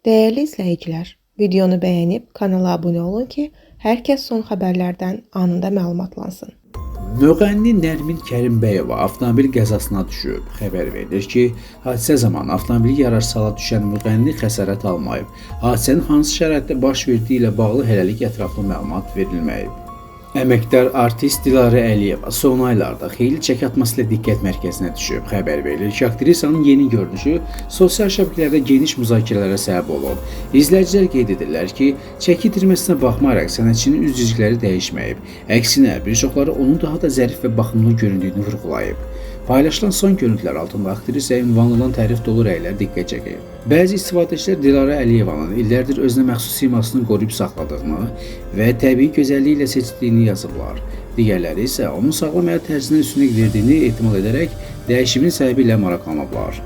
Değerli izləyicilər, videonu bəyənib kanala abunə olun ki, hər kəs son xəbərlərdən anında məlumatlansın. Müğənni Nərmin Kərimbəyova avtomobil qəzasına düşüb. Xəbər verilir ki, hadisə zamanı avtomobili yararsala düşən müğənni xəsarət almayıb. Hadisənin hansı şəraitdə baş verdiyi ilə bağlı hələlik ətraflı məlumat verilməyib. Əməkdar artist Dilarə Əliyeva son aylarda xeyli çəki atması ilə diqqət mərkəzinə düşüb. Xəbər verilir ki, aktrisanın yeni görünüşü sosial şəbəkələrdə geniş müzakirələrə səbəb olub. İzləyicilər qeyd edirlər ki, çəki itirməsinə baxmayaraq sənətçinin üz cizgiləri dəyişməyib. Əksinə, bir çoxları onun daha da zərif və baxımlı göründüyünü vurğulayıb. Paylaşılan son görüntülər altında aktrisaya ünvanlanan tərif dolu rəylər diqqət çəkir. Bəzi istifadəçilər Dilarə Əliyevanın illərdir özünə məxsus simasını qoruyub saxladığını və təbii gözəlliyi ilə seçdiyini yazıblar. Digərləri isə onun sağlam həyat tərzinə üstünlük verdiyini ehtimal edərək dəyişimin səbəbi ilə maraqlanıblar.